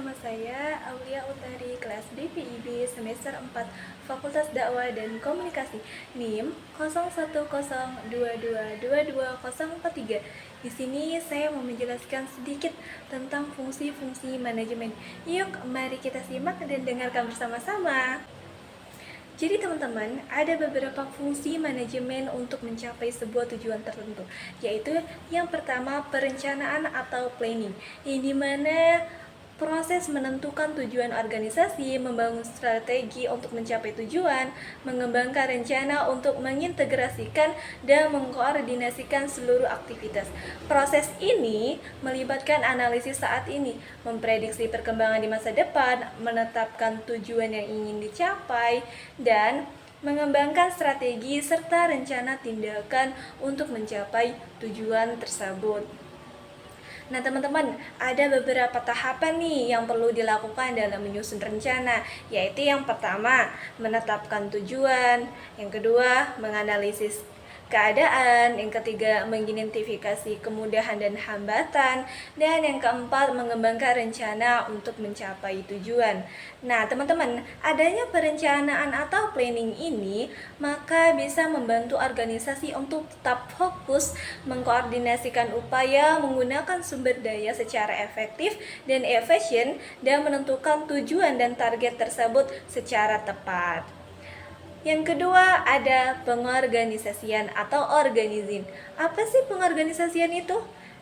Nama saya Aulia Utari, kelas BPIB semester 4, Fakultas Dakwah dan Komunikasi, NIM 0102222043. Di sini saya mau menjelaskan sedikit tentang fungsi-fungsi manajemen. Yuk, mari kita simak dan dengarkan bersama-sama. Jadi teman-teman, ada beberapa fungsi manajemen untuk mencapai sebuah tujuan tertentu, yaitu yang pertama perencanaan atau planning, yang dimana proses menentukan tujuan organisasi, membangun strategi untuk mencapai tujuan, mengembangkan rencana untuk mengintegrasikan dan mengkoordinasikan seluruh aktivitas. Proses ini melibatkan analisis saat ini, memprediksi perkembangan di masa depan, menetapkan tujuan yang ingin dicapai, dan mengembangkan strategi serta rencana tindakan untuk mencapai tujuan tersebut. Nah teman-teman, ada beberapa tahapan nih yang perlu dilakukan dalam menyusun rencana, yaitu yang pertama, menetapkan tujuan, yang kedua, menganalisis keadaan, yang ketiga, mengidentifikasi kemudahan dan hambatan, dan yang keempat, mengembangkan rencana untuk mencapai tujuan. Nah teman-teman, adanya perencanaan atau planning ini maka bisa membantu organisasi untuk tetap fokus, mengkoordinasikan upaya, menggunakan sumber daya secara efektif dan efisien, dan menentukan tujuan dan target tersebut secara tepat. Yang kedua, ada pengorganisasian atau organizing. Apa sih pengorganisasian itu?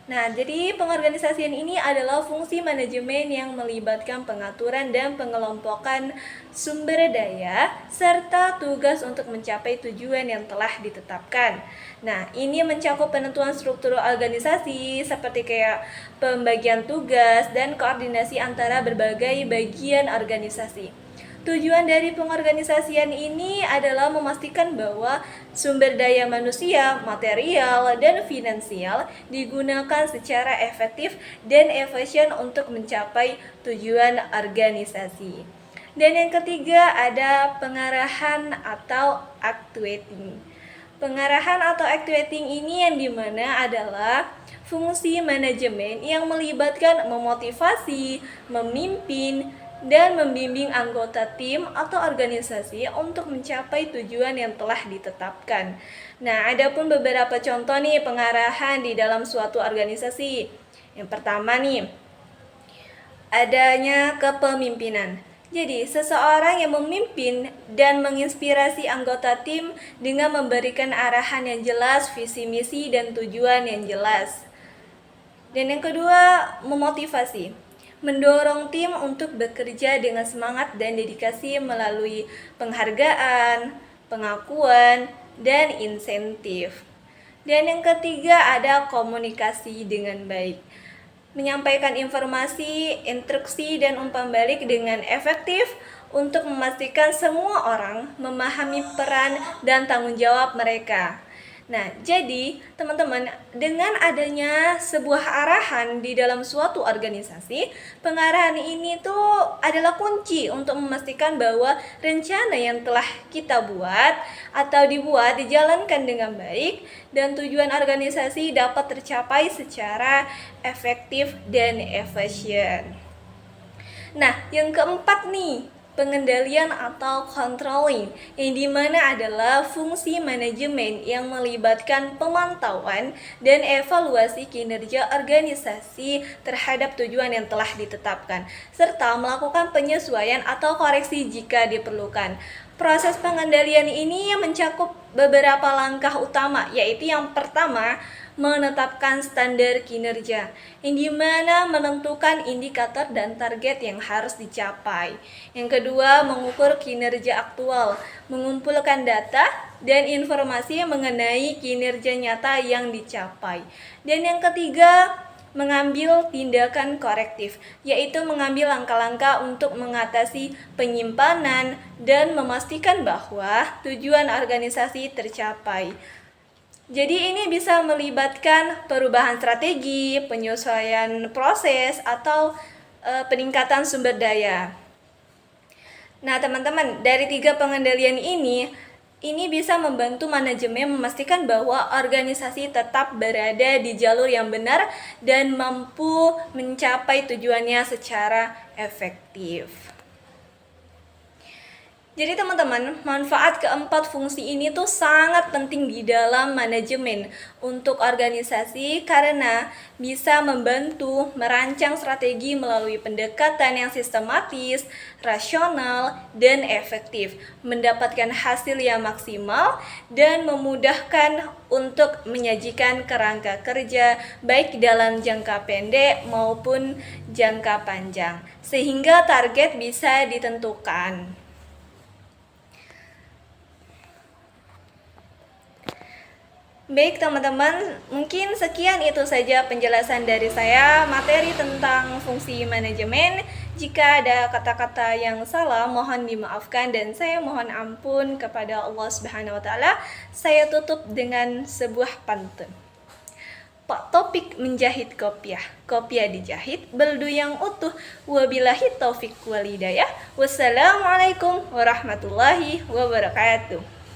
Nah, jadi pengorganisasian ini adalah fungsi manajemen yang melibatkan pengaturan dan pengelompokan sumber daya serta tugas untuk mencapai tujuan yang telah ditetapkan. Nah, ini mencakup penentuan struktur organisasi seperti kayak pembagian tugas dan koordinasi antara berbagai bagian organisasi. Tujuan dari pengorganisasian ini adalah memastikan bahwa sumber daya manusia, material, dan finansial digunakan secara efektif dan efisien untuk mencapai tujuan organisasi. Dan yang ketiga ada pengarahan atau actuating. Pengarahan atau actuating ini yang dimana adalah fungsi manajemen yang melibatkan memotivasi, memimpin, dan membimbing anggota tim atau organisasi untuk mencapai tujuan yang telah ditetapkan. Nah, ada pun beberapa contoh nih pengarahan di dalam suatu organisasi. Yang pertama nih, adanya kepemimpinan. Jadi, seseorang yang memimpin dan menginspirasi anggota tim dengan memberikan arahan yang jelas, visi misi, dan tujuan yang jelas. Dan yang kedua, memotivasi. Mendorong tim untuk bekerja dengan semangat dan dedikasi melalui penghargaan, pengakuan, dan insentif. Dan yang ketiga ada komunikasi dengan baik. Menyampaikan informasi, instruksi, dan umpan balik dengan efektif untuk memastikan semua orang memahami peran dan tanggung jawab mereka. Nah, jadi teman-teman, dengan adanya sebuah arahan di dalam suatu organisasi, pengarahan ini tuh adalah kunci untuk memastikan bahwa rencana yang telah kita buat atau dibuat dijalankan dengan baik dan tujuan organisasi dapat tercapai secara efektif dan efisien. Nah, yang keempat nih, pengendalian atau controlling, yang dimana adalah fungsi manajemen yang melibatkan pemantauan dan evaluasi kinerja organisasi terhadap tujuan yang telah ditetapkan, serta melakukan penyesuaian atau koreksi jika diperlukan. Proses pengendalian ini mencakup beberapa langkah utama, yaitu yang pertama, menetapkan standar kinerja, yang dimana menentukan indikator dan target yang harus dicapai. Yang kedua, mengukur kinerja aktual, mengumpulkan data dan informasi mengenai kinerja nyata yang dicapai. Dan yang ketiga, mengambil tindakan korektif, yaitu mengambil langkah-langkah untuk mengatasi penyimpanan dan memastikan bahwa tujuan organisasi tercapai. Jadi ini bisa melibatkan perubahan strategi, penyesuaian proses, atau peningkatan sumber daya. Nah teman-teman, dari 3 pengendalian ini bisa membantu manajemen memastikan bahwa organisasi tetap berada di jalur yang benar dan mampu mencapai tujuannya secara efektif. Jadi teman-teman, manfaat keempat fungsi ini tuh sangat penting di dalam manajemen untuk organisasi karena bisa membantu merancang strategi melalui pendekatan yang sistematis, rasional, dan efektif, mendapatkan hasil yang maksimal dan memudahkan untuk menyajikan kerangka kerja baik dalam jangka pendek maupun jangka panjang, sehingga target bisa ditentukan. Baik teman-teman, mungkin sekian itu saja penjelasan dari saya materi tentang fungsi manajemen. Jika ada kata-kata yang salah, mohon dimaafkan dan saya mohon ampun kepada Allah Subhanahu wa taala. Saya tutup dengan sebuah pantun. Pak Topik menjahit kopiah, kopiah dijahit, beldu yang utuh, wabillahi taufik wal hidayah. Wassalamualaikum warahmatullahi wabarakatuh.